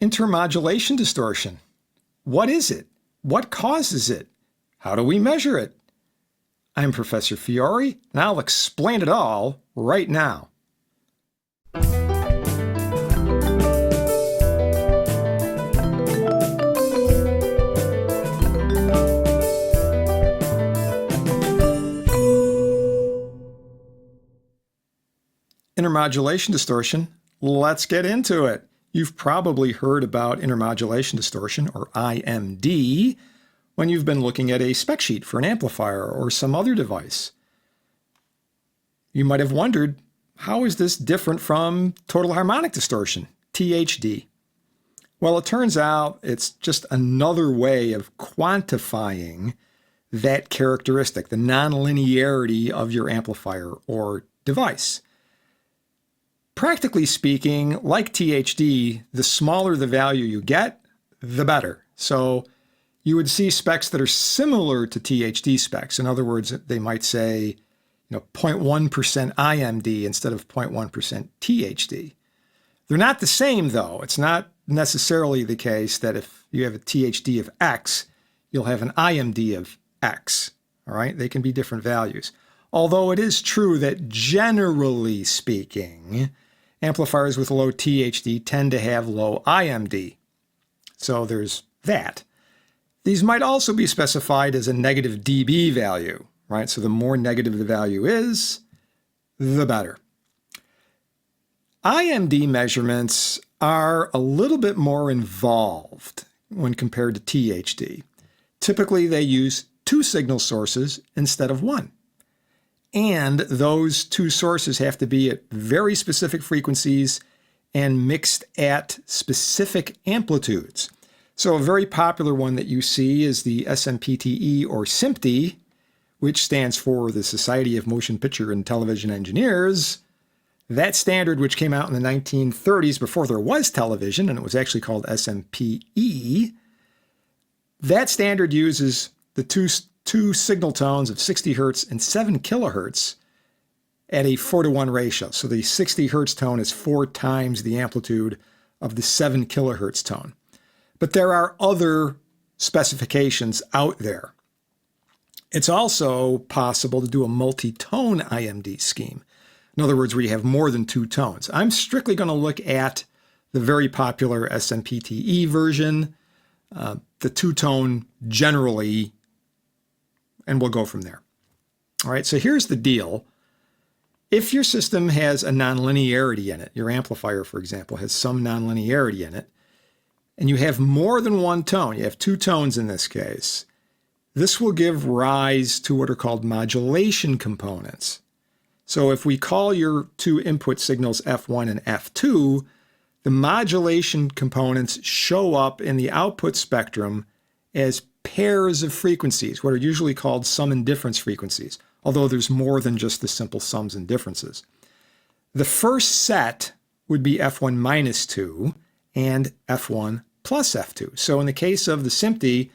Intermodulation distortion. What is it? What causes it? How do we measure it? I'm Professor Fiore, and I'll explain it all right now. Intermodulation distortion. Let's get into it. You've probably heard about intermodulation distortion, or IMD, when you've been looking at a spec sheet for an amplifier or some other device. You might have wondered, how is this different from total harmonic distortion, THD? Well, it turns out it's just another way of quantifying that characteristic, the nonlinearity of your amplifier or device. Practically speaking, like THD, the smaller the value you get, the better. So you would see specs that are similar to THD specs. In other words, they might say, 0.1% IMD instead of 0.1% THD. They're not the same, though. It's not necessarily the case that if you have a THD of X, you'll have an IMD of X. All right? They can be different values. Although it is true that generally speaking, amplifiers with low THD tend to have low IMD. So there's that. These might also be specified as a negative dB value, right? So the more negative the value is, the better. IMD measurements are a little bit more involved when compared to THD. Typically, they use two signal sources instead of one. And those two sources have to be at very specific frequencies and mixed at specific amplitudes. So a very popular one that you see is the SMPTE or SMPTE, which stands for the Society of Motion Picture and Television Engineers. That standard, which came out in the 1930s before there was television, and it was actually called SMPE, that standard uses the two signal tones of 60 hertz and 7 kilohertz at a 4-to-1 ratio. So the 60 hertz tone is 4 times the amplitude of the 7 kilohertz tone. But there are other specifications out there. It's also possible to do a multi-tone IMD scheme. In other words, where you have more than 2 tones. I'm strictly going to look at the very popular SMPTE version, the 2-tone generally, and we'll go from there. All right, so here's the deal. If your system has a nonlinearity in it, your amplifier, for example, has some nonlinearity in it, and you have more than one tone, you have 2 tones in this case, this will give rise to what are called modulation components. So if we call your 2 input signals F1 and F2, the modulation components show up in the output spectrum as pairs of frequencies, what are usually called sum and difference frequencies, although there's more than just the simple sums and differences. The first set would be F1 minus 2 and F1 plus F2. So in the case of the SMPTE,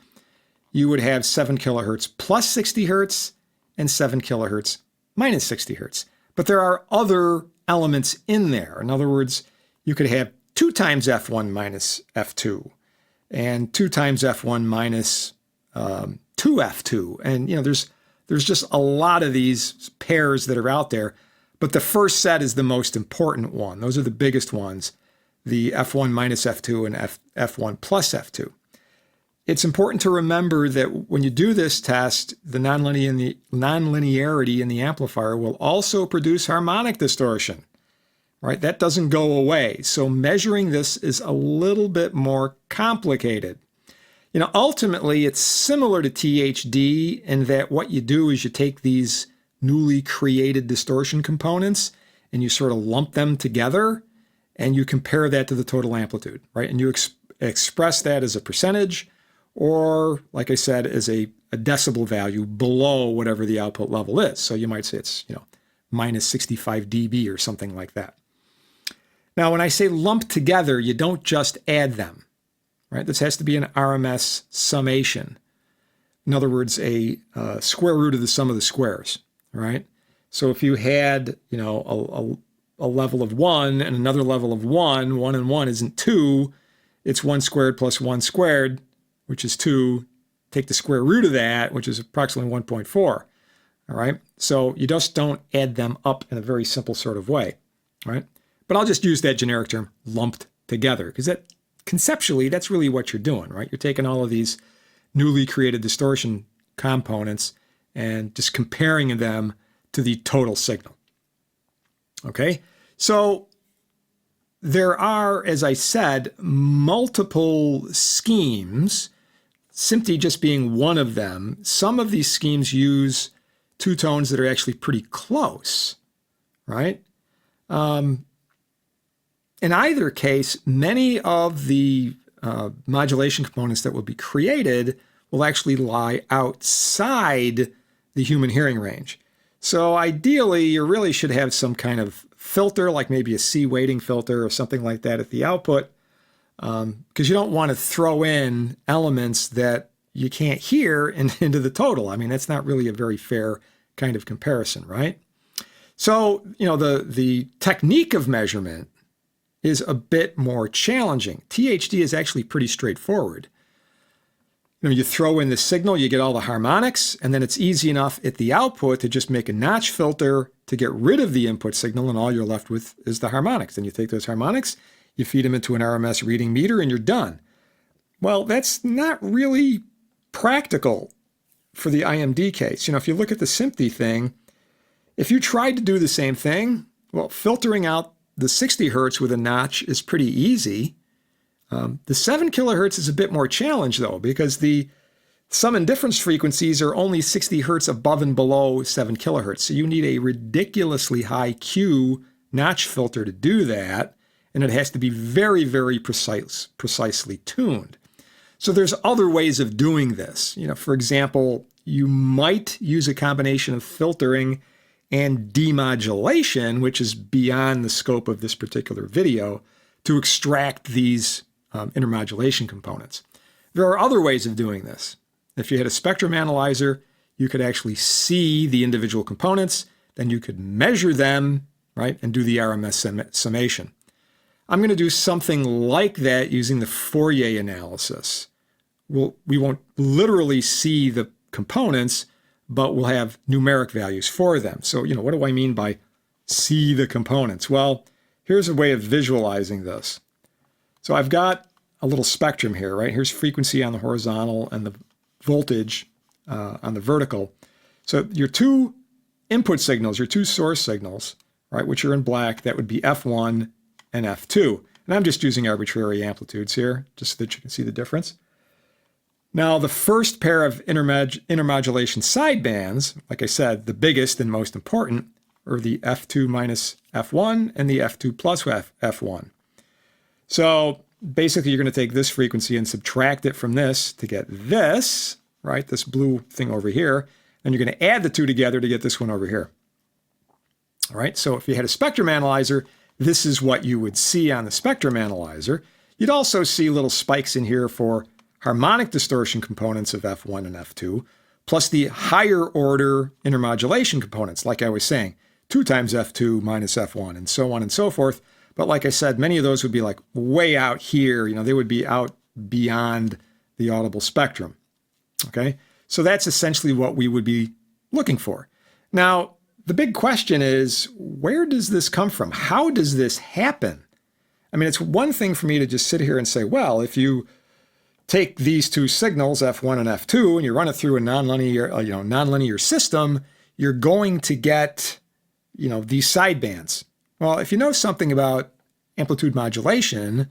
you would have 7 kilohertz plus 60 hertz and 7 kilohertz minus 60 hertz. But there are other elements in there. In other words, you could have 2 times F1 minus F2 and 2 times F1 minus 2F2. And, there's just a lot of these pairs that are out there. But the first set is the most important one. Those are the biggest ones, the F1 minus F2 and F1 plus F2. It's important to remember that when you do this test, the nonlinearity in the amplifier will also produce harmonic distortion, right? That doesn't go away. So measuring this is a little bit more complicated. Ultimately, it's similar to THD in that what you do is you take these newly created distortion components and you sort of lump them together and you compare that to the total amplitude, right? And you express that as a percentage, or, like I said, as a decibel value below whatever the output level is. So you might say it's, minus 65 dB or something like that. Now, when I say lump together, you don't just add them, right? This has to be an RMS summation. In other words, a square root of the sum of the squares, right? So if you had, a level of 1 and another level of 1, 1 and 1 isn't 2, it's 1 squared plus 1 squared, which is 2. Take the square root of that, which is approximately 1.4. All right, so you just don't add them up in a very simple sort of way, right? But I'll just use that generic term lumped together, because that conceptually, that's really what you're doing, right? You're taking all of these newly created distortion components and just comparing them to the total signal. Okay, so there are, as I said, multiple schemes, SMPTE just being one of them. Some of these schemes use two tones that are actually pretty close, right? In either case, many of the modulation components that will be created will actually lie outside the human hearing range. So ideally, you really should have some kind of filter, like maybe a C weighting filter or something like that at the output, because you don't want to throw in elements that you can't hear into the total. I mean, that's not really a very fair kind of comparison, right? So, the technique of measurement is a bit more challenging. THD is actually pretty straightforward. You throw in the signal, you get all the harmonics, and then it's easy enough at the output to just make a notch filter to get rid of the input signal, and all you're left with is the harmonics. Then you take those harmonics, you feed them into an RMS reading meter, and you're done. Well, that's not really practical for the IMD case. If you look at the SMPTE thing, if you tried to do the same thing, well, filtering out the 60 hertz with a notch is pretty easy. The 7 kilohertz is a bit more challenged, though, because the sum and difference frequencies are only 60 hertz above and below 7 kilohertz. So you need a ridiculously high Q notch filter to do that, and it has to be very, very precisely tuned. So there's other ways of doing this. For example, you might use a combination of filtering and demodulation, which is beyond the scope of this particular video, to extract these intermodulation components. There are other ways of doing this. If you had a spectrum analyzer, you could actually see the individual components, then you could measure them, right, and do the RMS summation. I'm going to do something like that using the Fourier analysis. We won't literally see the components, but we'll have numeric values for them. So, what do I mean by see the components? Well, here's a way of visualizing this. So I've got a little spectrum here, right? Here's frequency on the horizontal and the voltage on the vertical. So your two input signals, your two source signals, right, which are in black, that would be F1 and F2. And I'm just using arbitrary amplitudes here, just so that you can see the difference. Now, the first pair of intermodulation sidebands, like I said, the biggest and most important, are the F2 minus F1 and the F2 plus F1. So basically, you're going to take this frequency and subtract it from this to get this, right, this blue thing over here, and you're going to add the two together to get this one over here. All right, so if you had a spectrum analyzer, this is what you would see on the spectrum analyzer. You'd also see little spikes in here for harmonic distortion components of F1 and F2, plus the higher order intermodulation components, like I was saying, 2 times F2 minus F1, and so on and so forth. But like I said, many of those would be like way out here. They would be out beyond the audible spectrum. Okay, so that's essentially what we would be looking for. Now, the big question is, where does this come from? How does this happen? I mean, it's one thing for me to just sit here and say, well, if you take these two signals, F1 and F2, and you run it through a nonlinear system, you're going to get, these sidebands. Well, if you know something about amplitude modulation,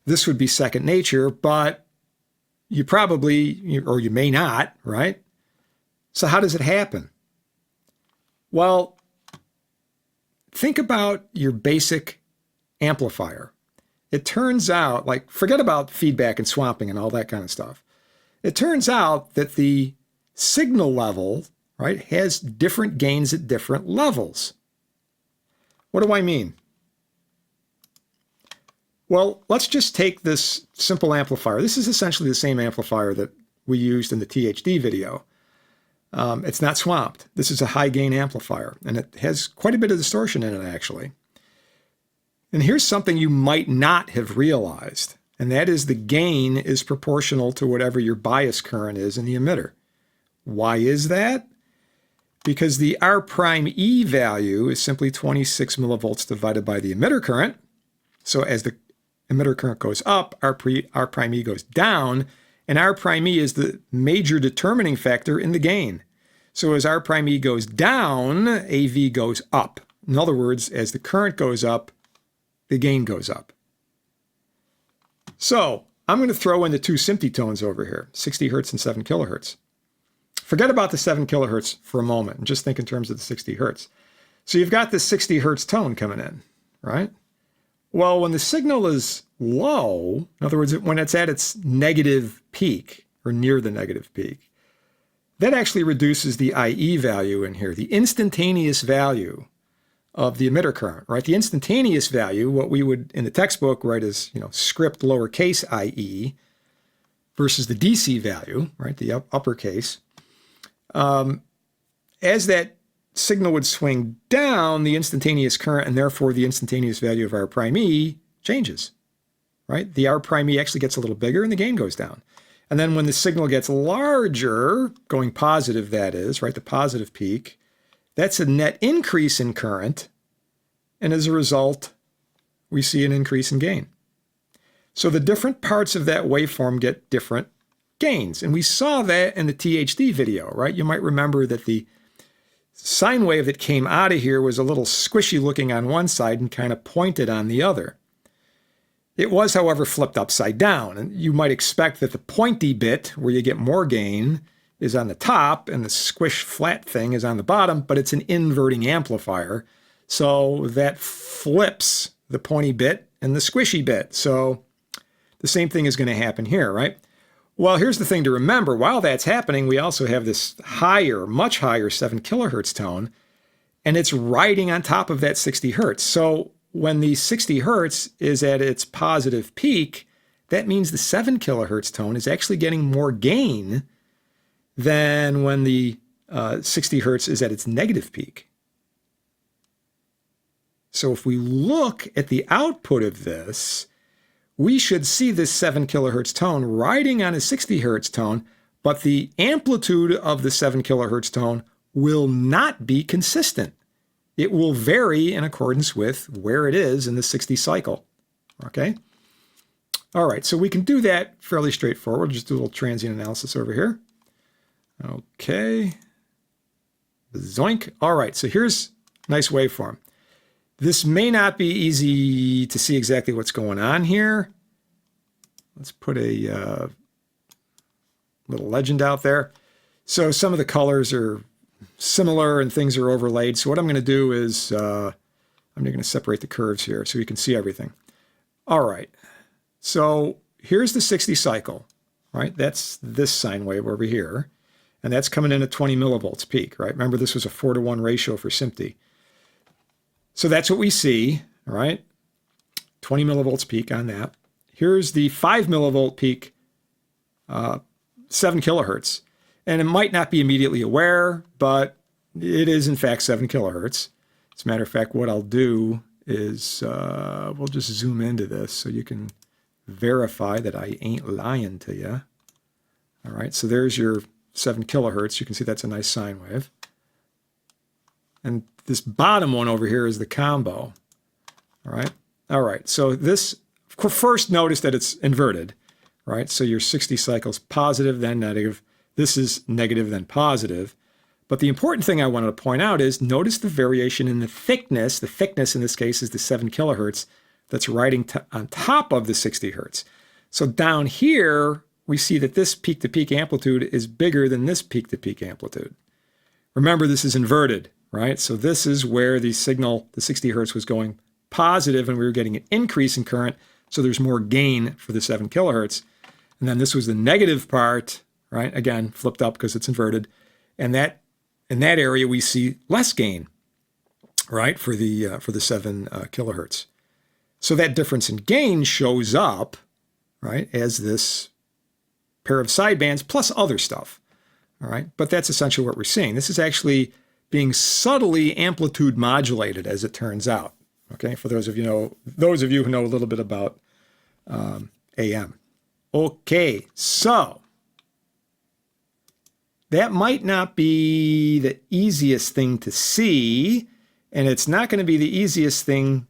this would be second nature, but you probably, or you may not, right? So how does it happen? Well, think about your basic amplifier. It turns out, forget about feedback and swamping and all that kind of stuff. It turns out that the signal level, right, has different gains at different levels. What do I mean? Well, let's just take this simple amplifier. This is essentially the same amplifier that we used in the THD video. It's not swamped. This is a high gain amplifier, and it has quite a bit of distortion in it, actually. And here's something you might not have realized. and that is the gain is proportional to whatever your bias current is in the emitter. Why is that? Because the R prime E value is simply 26 millivolts divided by the emitter current. So as the emitter current goes up, R prime E goes down, and R prime E is the major determining factor in the gain. So as R prime E goes down, AV goes up. In other words, as the current goes up, the gain goes up. So I'm going to throw in the two SMPTE tones over here, 60 hertz and 7 kilohertz. Forget about the 7 kilohertz for a moment and just think in terms of the 60 hertz. So you've got this 60 hertz tone coming in, right? Well, when the signal is low, in other words, when it's at its negative peak or near the negative peak, that actually reduces the IE value in here, the instantaneous value of the emitter current, right? The instantaneous value, what we would in the textbook write as, script lowercase IE versus the DC value, right? The uppercase. As that signal would swing down, the instantaneous current and therefore the instantaneous value of R prime E changes, right? The R prime E actually gets a little bigger and the gain goes down. And then when the signal gets larger, going positive that is, right, the positive peak, that's a net increase in current. And as a result, we see an increase in gain. So the different parts of that waveform get different gains. And we saw that in the THD video, right? You might remember that the sine wave that came out of here was a little squishy looking on one side and kind of pointed on the other. It was, however, flipped upside down. And you might expect that the pointy bit, where you get more gain, is on the top and the squish flat thing is on the bottom, but it's an inverting amplifier. So that flips the pointy bit and the squishy bit. So the same thing is going to happen here, right? Well, here's the thing to remember. While that's happening, we also have this higher, much higher 7 kilohertz tone, and it's riding on top of that 60 hertz. So when the 60 hertz is at its positive peak, that means the 7 kilohertz tone is actually getting more gain than when the 60 hertz is at its negative peak. So if we look at the output of this, we should see this 7 kilohertz tone riding on a 60 hertz tone, but the amplitude of the 7 kilohertz tone will not be consistent. It will vary in accordance with where it is in the 60 cycle. Okay? All right, so we can do that fairly straightforward. Just do a little transient analysis over here. Okay. Zoink. All right, so here's a nice waveform. This may not be easy to see exactly what's going on here. Let's put a little legend out there. So some of the colors are similar and things are overlaid. So what I'm going to do is I'm going to separate the curves here so you can see everything. All right. So here's the 60 cycle, right? That's this sine wave over here. And that's coming in at 20 millivolts peak, right? Remember, this was a 4-to-1 ratio for SMPTE. So that's what we see, all right? 20 millivolts peak on that. Here's the 5 millivolt peak, 7 kilohertz. And it might not be immediately aware, but it is in fact 7 kilohertz. As a matter of fact, what I'll do is we'll just zoom into this so you can verify that I ain't lying to you. All right, so there's your 7 kilohertz. You can see that's a nice sine wave. And this bottom one over here is the combo. All right. All right. So this, first notice that it's inverted, right? So your 60 cycles positive, then negative. This is negative, then positive. But the important thing I wanted to point out is notice the variation in the thickness. The thickness in this case is the 7 kilohertz that's riding on top of the 60 hertz. So down here, we see that this peak-to-peak amplitude is bigger than this peak-to-peak amplitude. Remember, this is inverted. Right? So this is where the signal, the 60 hertz, was going positive and we were getting an increase in current. So there's more gain for the 7 kilohertz. And then this was the negative part, right? Again, flipped up because it's inverted. And that in that area, we see less gain, right? For the 7 kilohertz. So that difference in gain shows up, right? As this pair of sidebands plus other stuff. All right. But that's essentially what we're seeing. This is actually being subtly amplitude modulated, as it turns out. Okay, for those of you who know a little bit about AM. Okay, so that might not be the easiest thing to see, and it's not going to be the easiest thing,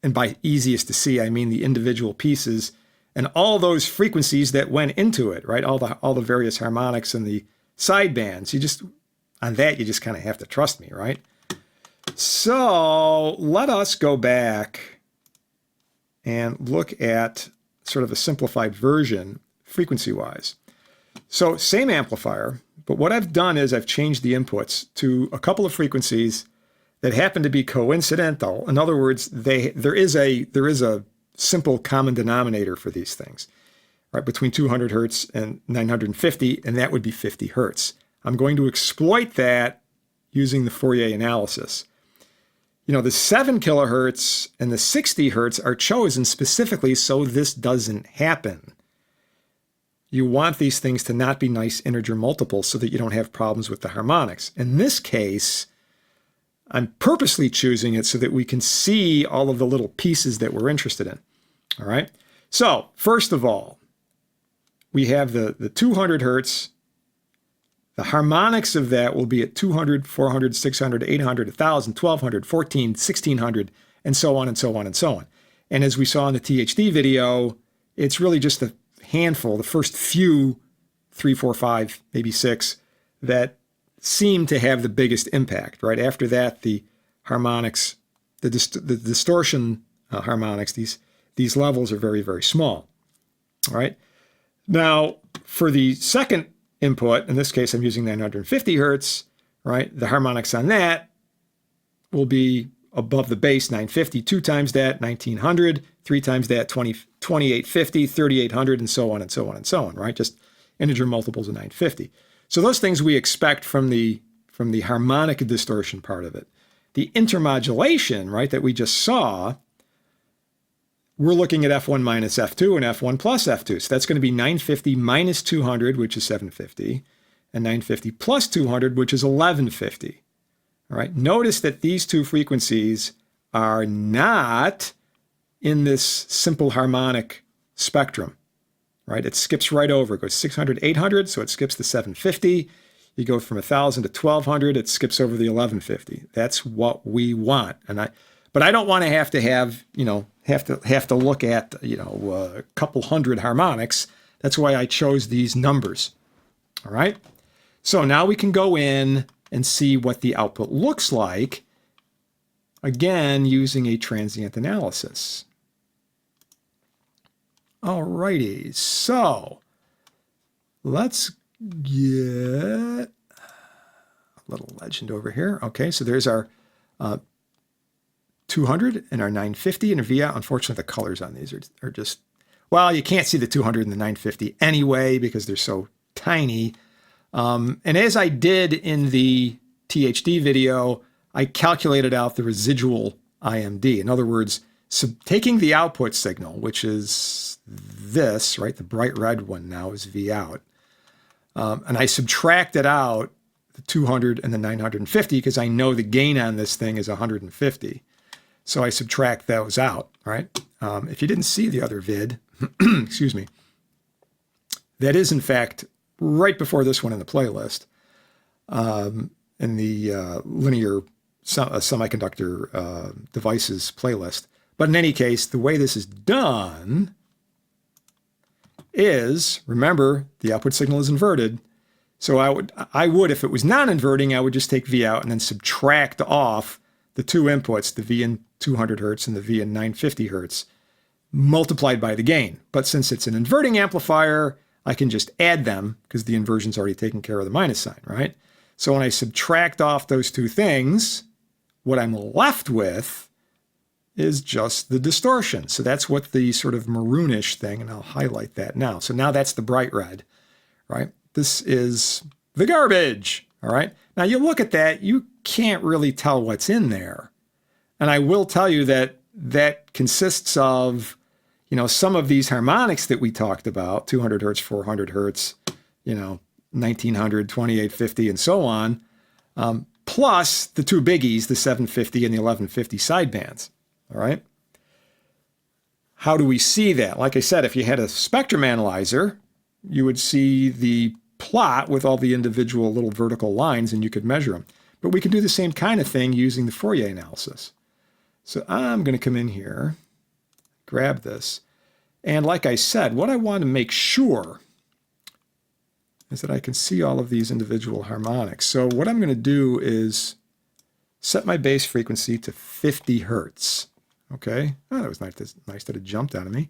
and by easiest to see, I mean the individual pieces and all those frequencies that went into it, right? All the various harmonics and the sidebands. On that, you just kind of have to trust me, right? So let us go back and look at sort of a simplified version frequency-wise. So same amplifier, but what I've done is I've changed the inputs to a couple of frequencies that happen to be coincidental. In other words, there is a simple common denominator for these things, right? Between 200 hertz and 950, and that would be 50 hertz. I'm going to exploit that using the Fourier analysis. You know, the 7 kilohertz and the 60 hertz are chosen specifically so this doesn't happen. You want these things to not be nice integer multiples so that you don't have problems with the harmonics. In this case, I'm purposely choosing it so that we can see all of the little pieces that we're interested in. All right. So first of all, we have the 200 hertz. The harmonics of that will be at 200, 400, 600, 800, 1,000, 1,200, 14, 1,600, and so on and so on and so on. And as we saw in the THD video, it's really just a handful, the first few, 3, 4, 5, maybe 6, that seem to have the biggest impact, right? After that, the harmonics, the distortion harmonics, these levels are very, very small, all right? Now, for the second input, in this case, I'm using 950 hertz, right? The harmonics on that will be above the base 950, 2 times that, 1900, 3 times that, 2850, 3800, and so on and so on and so on, right? Just integer multiples of 950. So those things we expect from the harmonic distortion part of it. The intermodulation, right, that we just saw, we're looking at F1 minus F2 and F1 plus F2. So that's going to be 950 minus 200, which is 750, and 950 plus 200, which is 1150. All right. Notice that these two frequencies are not in this simple harmonic spectrum, right? It skips right over. It goes 600, 800, so it skips the 750. You go from 1,000 to 1,200, it skips over the 1150. That's what we want. But I don't want to have to look at, a couple hundred harmonics. That's why I chose these numbers. All right. So now we can go in and see what the output looks like, again, using a transient analysis. All righty. So let's get a little legend over here. Okay. So there's our 200 and our 950 and a V out. Unfortunately, the colors on these are just, well, you can't see the 200 and the 950 anyway because they're so tiny. And as I did in the THD video, I calculated out the residual IMD. In other words, taking the output signal, which is this, right? The bright red one now is V out. And I subtracted out the 200 and the 950 because I know the gain on this thing is 150. So I subtract those out, right? If you didn't see the other vid, excuse me, that is in fact right before this one in the playlist, in the linear semiconductor devices playlist. But in any case, the way this is done is, remember, the output signal is inverted. So I would, if it was non-inverting, I would just take V out and then subtract off the two inputs, the V in 200 hertz and the V in 950 hertz, multiplied by the gain. But since it's an inverting amplifier, I can just add them because the inversion's already taken care of the minus sign, right? So when I subtract off those two things, what I'm left with is just the distortion. So that's what the sort of maroonish thing, and I'll highlight that now. So now that's the bright red, right? This is the garbage, all right? Now you look at that, you can't really tell what's in there. And I will tell you that that consists of, some of these harmonics that we talked about, 200 hertz, 400 hertz, 1900, 2850, and so on, plus the two biggies, the 750 and the 1150 sidebands, all right? how do we see that? Like I said, if you had a spectrum analyzer, you would see the plot with all the individual little vertical lines and you could measure them. But we can do the same kind of thing using the Fourier analysis. So I'm going to come in here, grab this. And like I said, what I want to make sure is that I can see all of these individual harmonics. So what I'm going to do is set my base frequency to 50 hertz. Okay, oh, that was nice that it jumped out of me.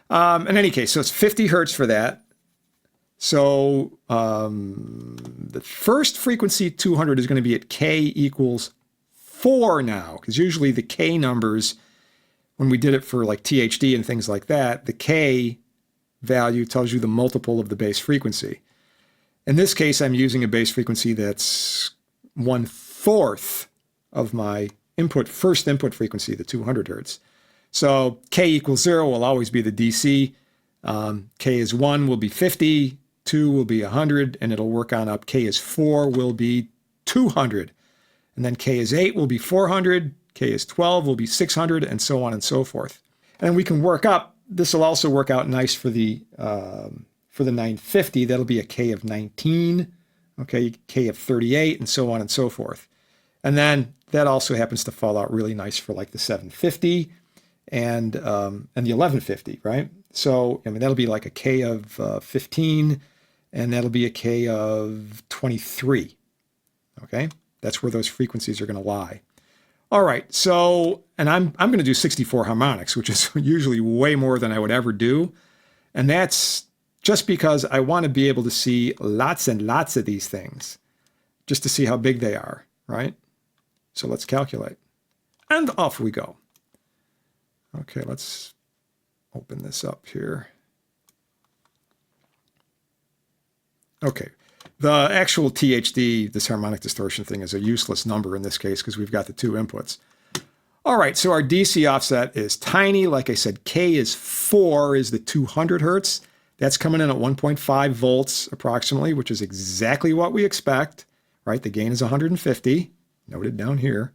In any case, so it's 50 hertz for that. So the first frequency 200 is going to be at k equals 4 now, because usually the k numbers, when we did it for like THD and things like that, the k value tells you the multiple of the base frequency. In this case, I'm using a base frequency that's 1/4 of my first input frequency, the 200 hertz. So k equals 0 will always be the DC. K is 1 will be 50, 2 will be 100, and it'll work on up. K is 4 will be 200. And then K is 8 will be 400, K is 12 will be 600, and so on and so forth. And we can work up. This will also work out nice for the 950. That'll be a K of 19, okay, K of 38, and so on and so forth. And then that also happens to fall out really nice for like the 750 and the 1150, right? So, I mean, that'll be like a K of 15, and that'll be a K of 23, okay? That's where those frequencies are going to lie. All right, so, and I'm going to do 64 harmonics, which is usually way more than I would ever do. And that's just because I want to be able to see lots and lots of these things, just to see how big they are, right? So let's calculate. And off we go. Okay, let's open this up here. Okay, the actual THD, this harmonic distortion thing, is a useless number in this case because we've got the two inputs. All right, so our DC offset is tiny. Like I said, K is 4 is the 200 hertz. That's coming in at 1.5 volts approximately, which is exactly what we expect, right? The gain is 150, noted down here,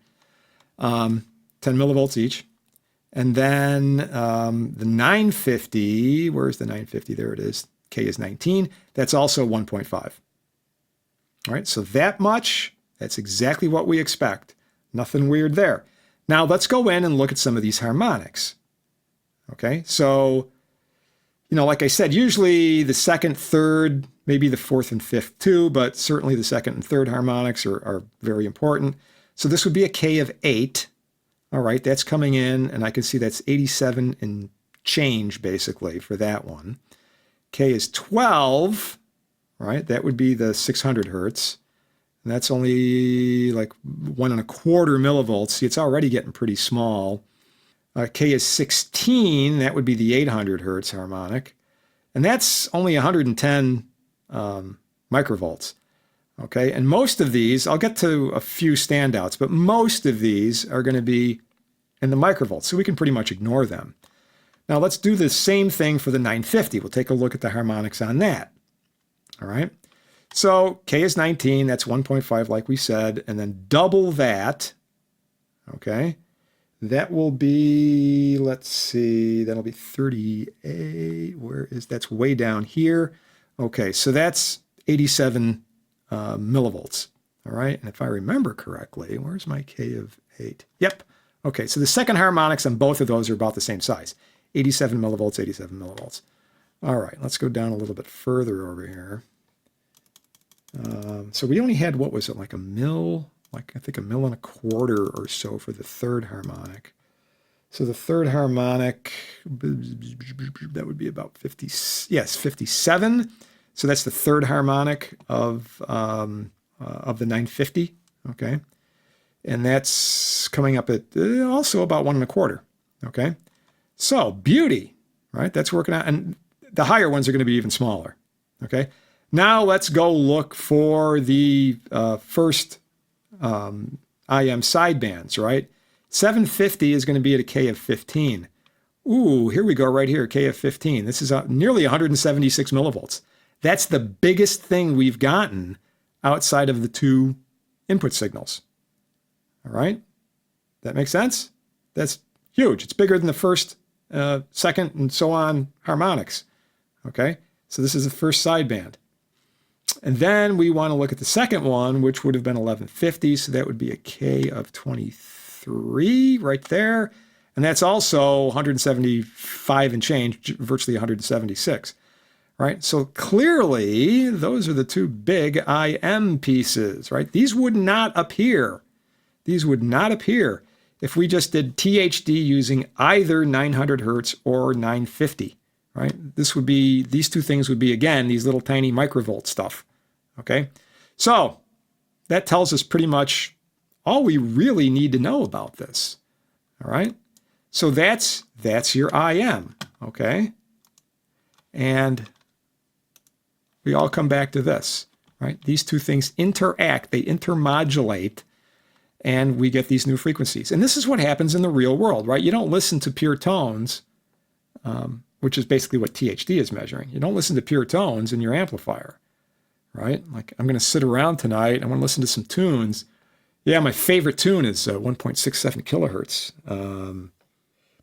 10 millivolts each. And then the 950, where's the 950? There it is. K is 19. That's also 1.5. All right, so that much, that's exactly what we expect. Nothing weird there. Now let's go in and look at some of these harmonics. Okay, so, you know, like I said, usually the second, third, maybe the fourth and fifth too, but certainly the second and third harmonics are very important. So this would be a K of 8. All right, that's coming in, and I can see that's 87 and change basically for that one. K is 12, right? That would be the 600 hertz. And that's only like 1.25 millivolts. See, it's already getting pretty small. K is 16. That would be the 800 hertz harmonic. And that's only 110 microvolts. Okay, and most of these, I'll get to a few standouts, but most of these are going to be in the microvolts, so we can pretty much ignore them. Now let's do the same thing for the 950. We'll take a look at the harmonics on that. All right, so K is 19, that's 1.5 like we said, and then double that, okay? That will be, let's see, that'll be 38, that's way down here. Okay, so that's 87 millivolts, all right? And if I remember correctly, where's my K of 8? Yep, okay, so the second harmonics on both of those are about the same size. 87 millivolts, 87 millivolts. All right, let's go down a little bit further over here. So we only had, what was it, like a mil, like I think 1.25 mils or so for the third harmonic. So the third harmonic, that would be about 50, yes, 57. So that's the third harmonic of the 950, okay? And that's coming up at also about 1.25, okay? So beauty, right? That's working out. And the higher ones are going to be even smaller, okay? Now let's go look for the first IM sidebands, right? 750 is going to be at a K of 15. Ooh, here we go right here, K of 15. This is nearly 176 millivolts. That's the biggest thing we've gotten outside of the two input signals. All right? That makes sense? That's huge. It's bigger than the first second, and so on harmonics. Okay, so this is the first sideband. And then we want to look at the second one, which would have been 1150. So that would be a K of 23 right there. And that's also 175 and change, virtually 176, right? So clearly, those are the two big IM pieces, right? These would not appear. These would not appear if we just did THD using either 900 hertz or 950, right? These two things would be, again, these little tiny microvolt stuff, okay? So that tells us pretty much all we really need to know about this, all right? So that's your IM, okay? And we all come back to this, right? These two things interact, they intermodulate, and we get these new frequencies. And this is what happens in the real world, right? You don't listen to pure tones, which is basically what THD is measuring. You don't listen to pure tones in your amplifier, right? Like, I'm going to sit around tonight, I want to listen to some tunes. Yeah, my favorite tune is 1.67 kilohertz.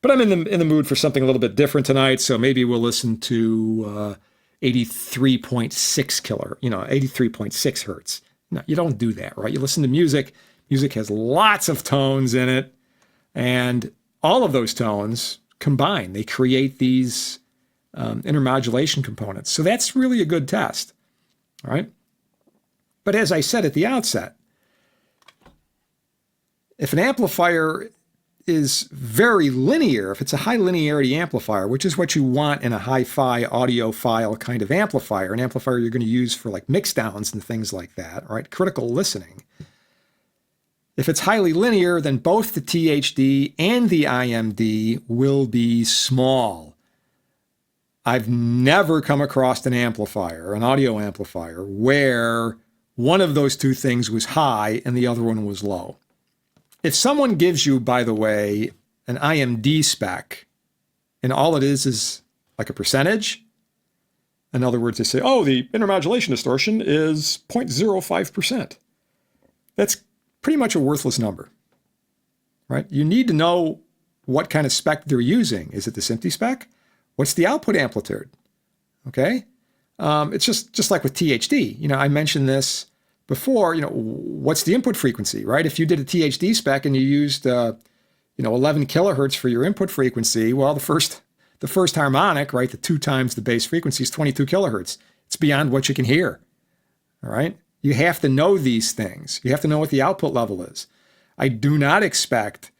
But I'm in the mood for something a little bit different tonight, so maybe we'll listen to 83.6 kilohertz, 83.6 hertz. No, you don't do that, right? You listen to music. Music has lots of tones in it, and all of those tones combine. They create these intermodulation components. So that's really a good test, all right? But as I said at the outset, if an amplifier is very linear, if it's a high linearity amplifier, which is what you want in a hi-fi audiophile kind of amplifier, an amplifier you're going to use for like mixdowns and things like that, right? Critical listening. If it's highly linear, then both the THD and the IMD will be small. I've never come across an amplifier, an audio amplifier, where one of those two things was high and the other one was low. If someone gives you, by the way, an IMD spec, and all it is like a percentage, in other words, they say, oh, the intermodulation distortion is 0.05%. That's pretty much a worthless number, right? You need to know what kind of spec they're using. Is it the SMPTE spec? What's the output amplitude? Okay? It's just like with THD. I mentioned this before, what's the input frequency, right? If you did a THD spec and you used, 11 kilohertz for your input frequency, well, the first harmonic, right, the 2 times the base frequency is 22 kilohertz. It's beyond what you can hear, all right? You have to know these things. You have to know what the output level is. I do not expect,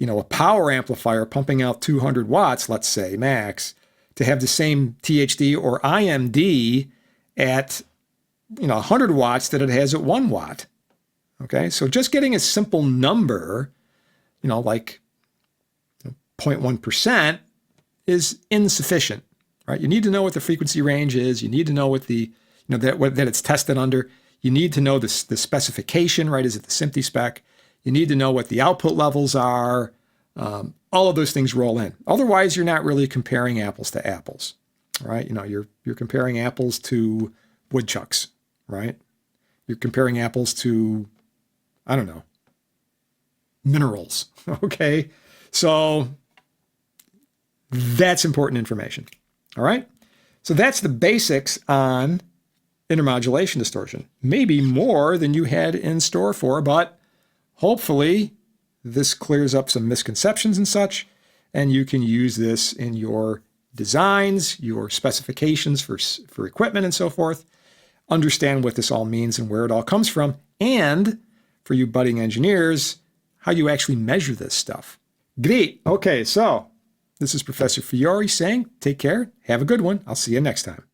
a power amplifier pumping out 200 watts, let's say, max, to have the same THD or IMD at 100 watts that it has at 1 watt. Okay, so just getting a simple number, like 0.1% is insufficient, right? You need to know what the frequency range is. You need to know what the, that it's tested under. You need to know the specification, right? Is it the SMPTE spec? You need to know what the output levels are. All of those things roll in. Otherwise, you're not really comparing apples to apples, right? You're comparing apples to woodchucks, right? You're comparing apples to, I don't know, minerals, okay? So that's important information, all right? So that's the basics on intermodulation distortion. Maybe more than you had in store for, but hopefully this clears up some misconceptions and such, and you can use this in your designs, your specifications for equipment and so forth, understand what this all means and where it all comes from, and for you budding engineers, how you actually measure this stuff. Great. Okay, so this is Professor Fiore saying, take care, have a good one. I'll see you next time.